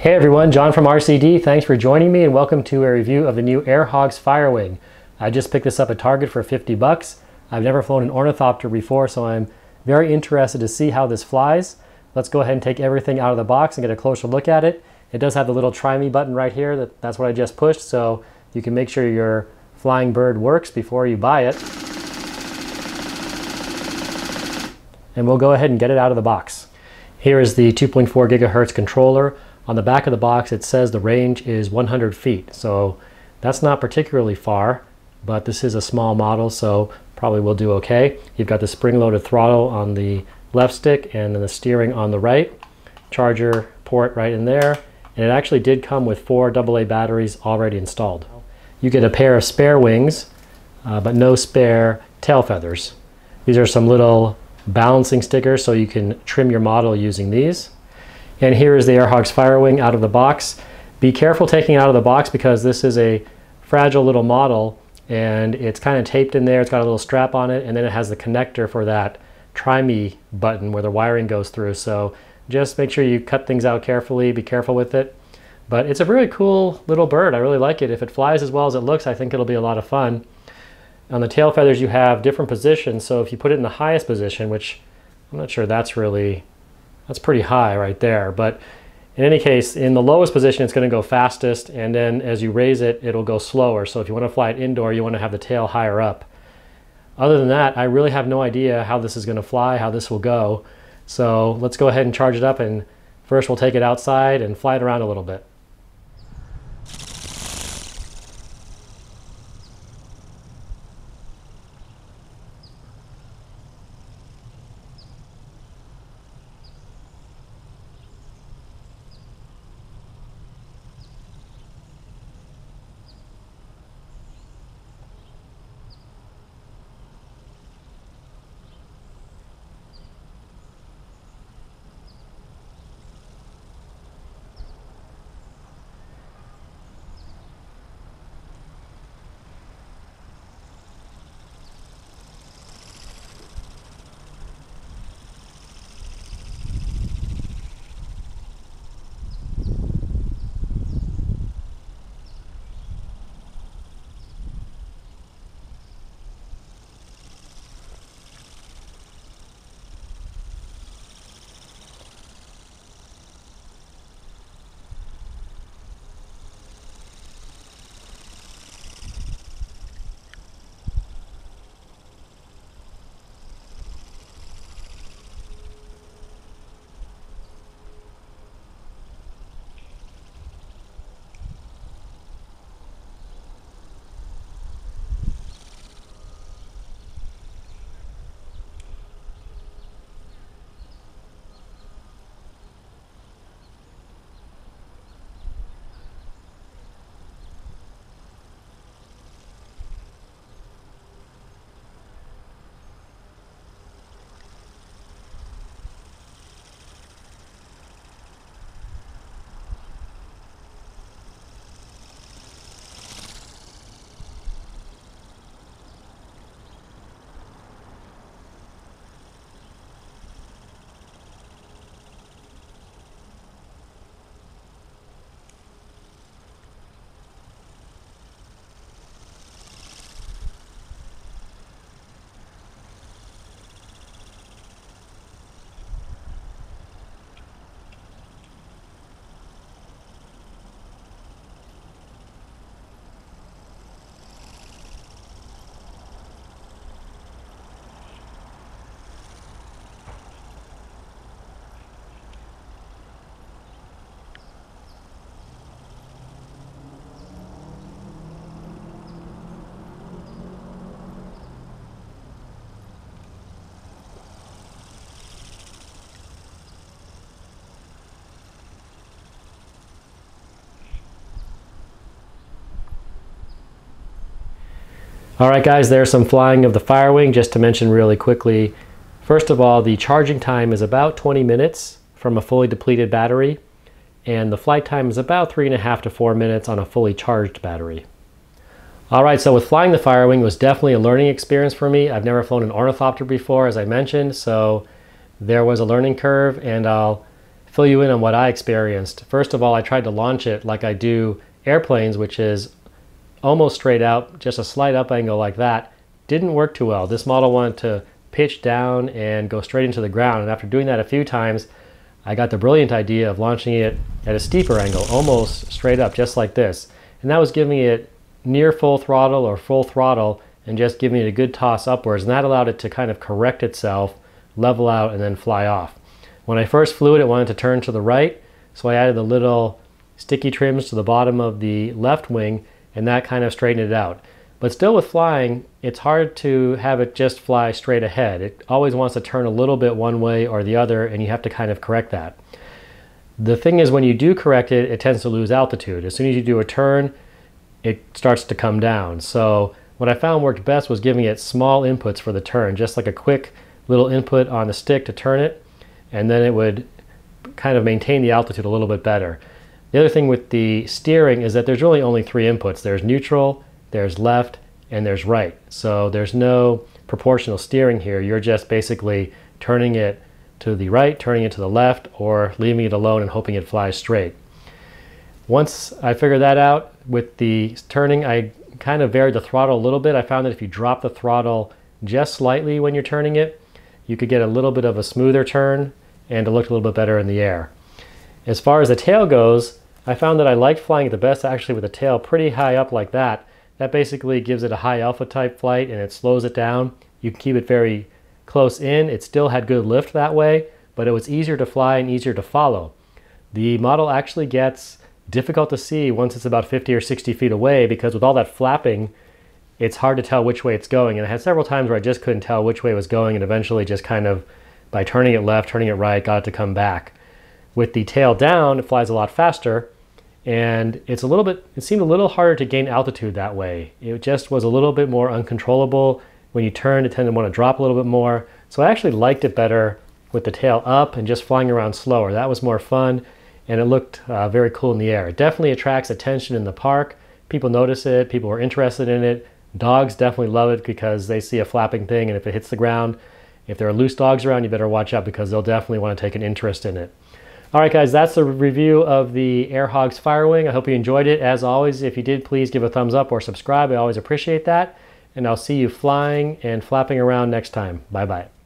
Hey everyone, John from RCD. Thanks for joining me and welcome to a review of the new Air Hogs FireWing. I just picked this up at Target for 50 bucks. I've never flown an ornithopter before, so I'm very interested to see how this flies. Let's go ahead and take everything out of the box and get a closer look at it. It does have the little try me button right here. That's what I just pushed, so you can make sure your flying bird works before you buy it. And we'll go ahead and get it out of the box. Here is the 2.4 gigahertz controller. On the back of the box it says the range is 100 feet, so that's not particularly far, but this is a small model, so probably will do okay. You've got the spring-loaded throttle on the left stick and then the steering on the right. Charger port right in there, and it actually did come with 4 AA batteries already installed. You get a pair of spare wings, but no spare tail feathers. These are some little balancing stickers, so you can trim your model using these. And here is the Air Hogs FireWing out of the box. Be careful taking it out of the box because this is a fragile little model and it's kind of taped in there. It's got a little strap on it, and then it has the connector for that try me button where the wiring goes through. So just make sure you cut things out carefully, be careful with it. But it's a really cool little bird. I really like it. If it flies as well as it looks, I think it'll be a lot of fun. On the tail feathers you have different positions, so if you put it in the highest position, which I'm not sure that's pretty high right there, but in any case, in the lowest position it's going to go fastest, and then as you raise it, it'll go slower. So if you want to fly it indoor, you want to have the tail higher up. Other than that, I really have no idea how this is going to fly, how this will go. So let's go ahead and charge it up, and first we'll take it outside and fly it around a little bit. Alright guys, there's some flying of the FireWing. Just to mention really quickly, first of all, the charging time is about 20 minutes from a fully depleted battery, and the flight time is about 3.5 to 4 minutes on a fully charged battery. Alright, so with flying the FireWing was definitely a learning experience for me. I've never flown an ornithopter before, as I mentioned, so there was a learning curve, and I'll fill you in on what I experienced. First of all, I tried to launch it like I do airplanes, which is almost straight out, just a slight up angle like that. Didn't work too well. This model wanted to pitch down and go straight into the ground, and after doing that a few times, I got the brilliant idea of launching it at a steeper angle, almost straight up, just like this. And that was giving it near full throttle or full throttle and just giving it a good toss upwards, and that allowed it to kind of correct itself, level out, and then fly off. When I first flew it, it wanted to turn to the right, so I added the little sticky trims to the bottom of the left wing, and that kind of straightened it out. But still with flying, it's hard to have it just fly straight ahead. It always wants to turn a little bit one way or the other, and you have to kind of correct that. The thing is, when you do correct it, it tends to lose altitude. As soon as you do a turn, it starts to come down. So what I found worked best was giving it small inputs for the turn, just like a quick little input on the stick to turn it, and then it would kind of maintain the altitude a little bit better. The other thing with the steering is that there's really only three inputs. There's neutral, there's left, and there's right. So there's no proportional steering here. You're just basically turning it to the right, turning it to the left, or leaving it alone and hoping it flies straight. Once I figured that out, with the turning, I kind of varied the throttle a little bit. I found that if you drop the throttle just slightly when you're turning it, you could get a little bit of a smoother turn, and it looked a little bit better in the air. As far as the tail goes, I found that I liked flying it the best actually with the tail pretty high up like that. That basically gives it a high alpha type flight and it slows it down. You can keep it very close in. It still had good lift that way, but it was easier to fly and easier to follow. The model actually gets difficult to see once it's about 50 or 60 feet away, because with all that flapping, it's hard to tell which way it's going. And I had several times where I just couldn't tell which way it was going, and eventually just kind of, by turning it left, turning it right, got it to come back. With the tail down, it flies a lot faster, and it seemed a little harder to gain altitude that way. It just was a little bit more uncontrollable. When you turned, it tended to want to drop a little bit more. So I actually liked it better with the tail up and just flying around slower. That was more fun, and it looked very cool in the air. It definitely attracts attention in the park. People notice it, people are interested in it. Dogs definitely love it because they see a flapping thing, and if it hits the ground, if there are loose dogs around, you better watch out because they'll definitely want to take an interest in it. All right, guys, that's the review of the Air Hogs FireWing. I hope you enjoyed it. As always, if you did, please give a thumbs up or subscribe. I always appreciate that. And I'll see you flying and flapping around next time. Bye-bye.